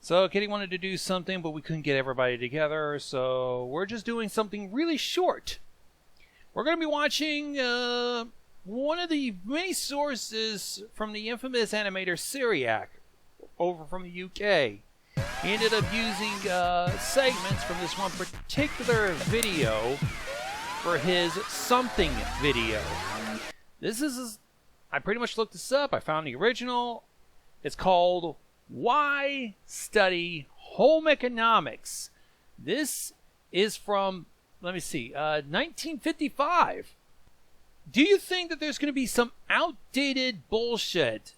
So Kitty wanted to do something, but we couldn't get everybody together, so we're just doing something really short. We're going to be watching one of the many sources from the infamous animator Syriac over from the UK. He ended up using segments from this one particular video for his something video. This is, I pretty much looked this up. I found the original. It's called Why Study Home Economics. This is from, let me see, 1955. Do you think that there's going to be some outdated bullshit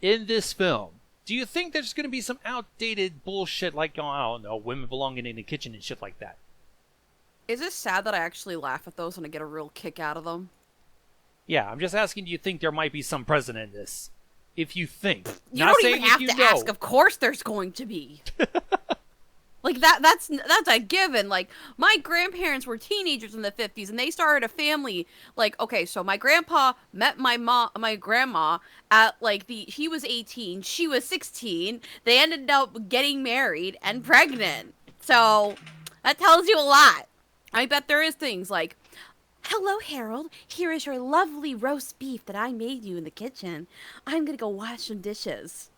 in this film? Do you think there's going to be some outdated bullshit like, oh, I don't know, women belonging in the kitchen and shit like that? Is it sad that I actually laugh at those and I get a real kick out of them? Yeah, I'm just asking, do you think there might be some precedent in this? If you think. You Not don't saying even have if to you know. ask. Of course there's going to be. Like, that's a given. Like, my grandparents were teenagers in the 50s, and they started a family. Like, okay, so my grandpa met my grandma at, like, he was 18, she was 16. They ended up getting married and pregnant. So, that tells you a lot. I bet there is things like, hello, Harold. Here is your lovely roast beef that I made you in the kitchen. I'm gonna go wash some dishes.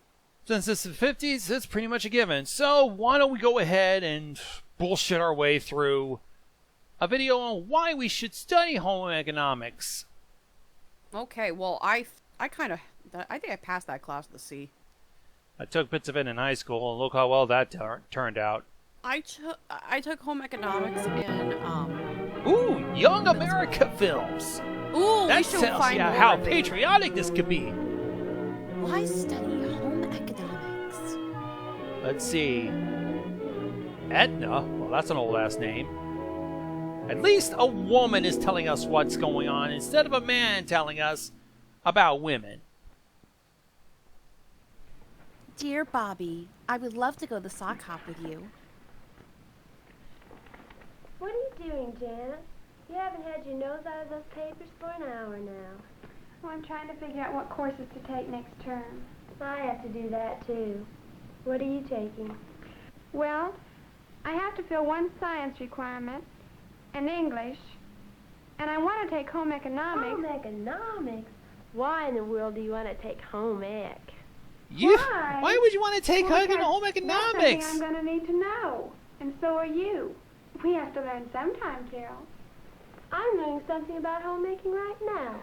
Since it's the 50s, it's pretty much a given. So why don't we go ahead and bullshit our way through a video on why we should study home economics. Okay, well, I think I passed that class with a C. I took bits of it in high school, and look how well that turned out. I took home economics in Ooh, Young America films. Ooh, That we should tells find you more how of it. patriotic this could be. Why study home economics? Let's see. Edna. Well, that's an old ass name. At least a woman is telling us what's going on instead of a man telling us about women. Dear Bobby, I would love to go to the sock hop with you. What are you doing, Janet? You haven't had your nose out of those papers for an hour now. Well, I'm trying to figure out what courses to take next term. I have to do that, too. What are you taking? Well, I have to fill one science requirement, and English, and I want to take home economics. Home economics? Why in the world do you want to take home ec? Why would you want to take Well, home because economics? That's something I'm going to need to know, and so are you. We have to learn sometime, Carol. I'm learning something about homemaking right now.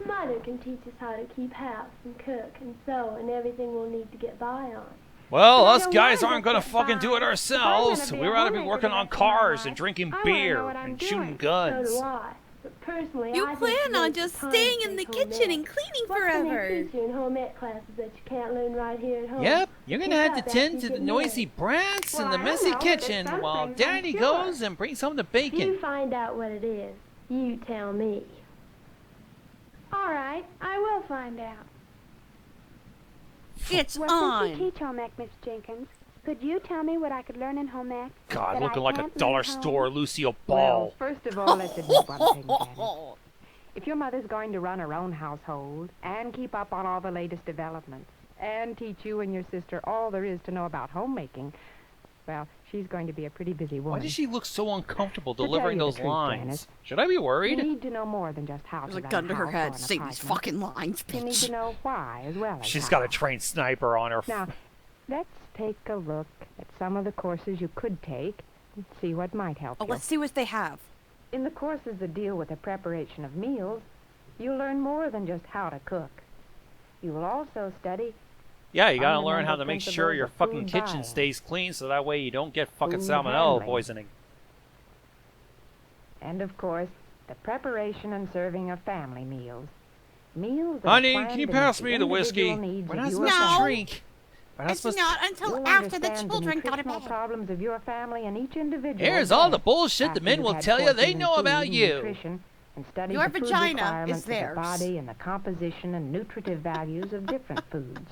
Mother can teach us how to keep house and cook and sew and everything we'll need to get by on. Well, But I us don't guys wanna aren't gonna get fucking do it by. ourselves. If I'm gonna be We'd a rather be homemaker working the on rest of my cars life, and drinking I wanna beer know what I'm and shooting doing. guns. So do I. But personally, You I think plan on it's just fun staying to in the take home kitchen ec. and cleaning What's forever. the next feature in home ec classes that you can't learn right here at home? Yep, you're gonna Pick have up to after tend you to the get noisy married. brats Well, in the I don't messy know, but there's kitchen some while things I'm Daddy sure. goes and brings home the If you bacon. find out what it is, you tell me. All right, I will find out. It's Well, since you on. teach home ec, Miss Jenkins, could you tell me what I could learn in home ec? God, that looking I like a can't dollar learn home? store Lucille Well, Ball. first of all, let's admit one thing, Janet. If your mother's going to run her own household and keep up on all the latest developments and teach you and your sister all there is to know about homemaking, well, she's going to be a pretty busy Why woman. does she look so uncomfortable tell delivering you the those truth, lines? Janice, Should I be You worried? need to know more than just how There's to a run gun to her house or head. an Say these apartment. fucking lines, You need bitch. to know why as well as She's how. got a trained sniper on her. Now, let's take a look at some of the courses you could take and see what might help Oh, you. let's see what they have. In the courses that deal with the preparation of meals, you'll learn more than just how to cook. You will also study Yeah, you gotta fundamental learn how to make sure principles your of fucking food kitchen buying. stays clean so that way you don't get fucking Food salmonella handling. poisoning. and, of course, the preparation and serving of family meals. Meals that are Honey, planned can you to pass meet me the whiskey? individual needs We're of not your supposed to No. drink. We're not It's supposed not to... until You'll after the understand children go to nutritional bed. problems of your family and each individual. Here's all the better bullshit the after men you've will had tell you courses they in know food about and you. nutrition and studied Your the food vagina is requirements of theirs. the body and the composition and nutritive values of different foods.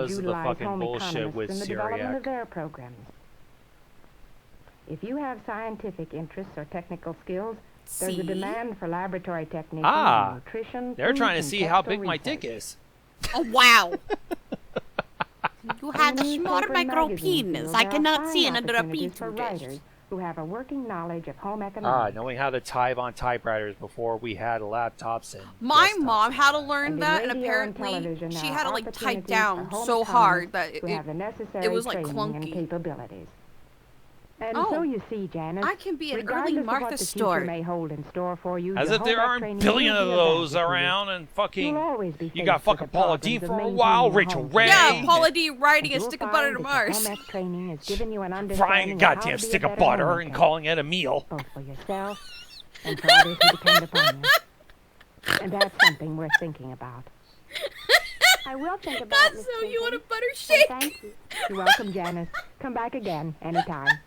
because of the utilize fucking home bullshit economists with in the development Syriac. of their programs. If you have scientific interests or technical skills, Let's There's see. a demand for laboratory technicians Ah, in nutrition. They're food, trying to and see how textile big my dick research. is. Oh, wow. You have In a the small newspaper and micro magazine penis. field, I there are cannot see fine another opportunities for penis. writers who have a working knowledge of home Ah, economics. knowing how to type on typewriters before we had laptops and My desktops mom and had to all that. learn And in that, and radio and apparently television, she there had to are like type opportunities down for home so hard that who have the necessary it was like training and clunky. capabilities. And Oh. so you see, Janice, I can be an early regardless of Martha what the Stewart. future may hold in store for you, As your if there home ec aren't training billion will of be those advantage to you. around, and fucking You'll always be you faced got with fucking the Paula problems D of for a maintaining while, your Rachel home Ray. Yeah, Paula D riding And a you'll stick of find butter to that Mars. Home ec training has given you an frying a understanding of how goddamn to be stick a of better butter and homemaker, calling it a meal. both for yourself and for others who depend upon you. And that's something worth thinking about. I will think about God, it, Miss so you want a Jenkins. butter And shake? thank you. You're welcome, Janice. Come back again anytime.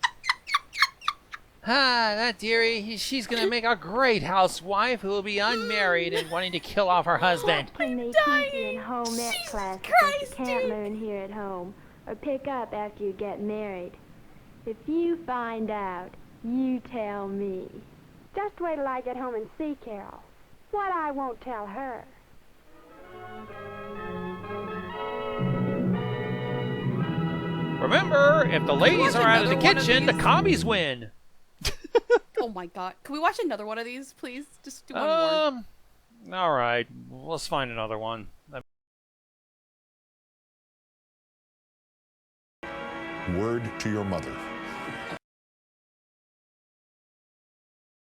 Ah, that dearie, she's gonna make a great housewife who will be unmarried and wanting to kill off her husband. Can they dying. teach you in home ec Jesus classes that Christ, you can't dude. learn here at home or pick up after you get married? If you find out, you tell me. Just wait till I get home and see Carol. What I won't tell her. Remember, if the ladies watch are out of the another one of kitchen, the these? commies win. Oh my god. Can we watch another one of these, please? Just do one more. All right, let's find another one. Word to your mother.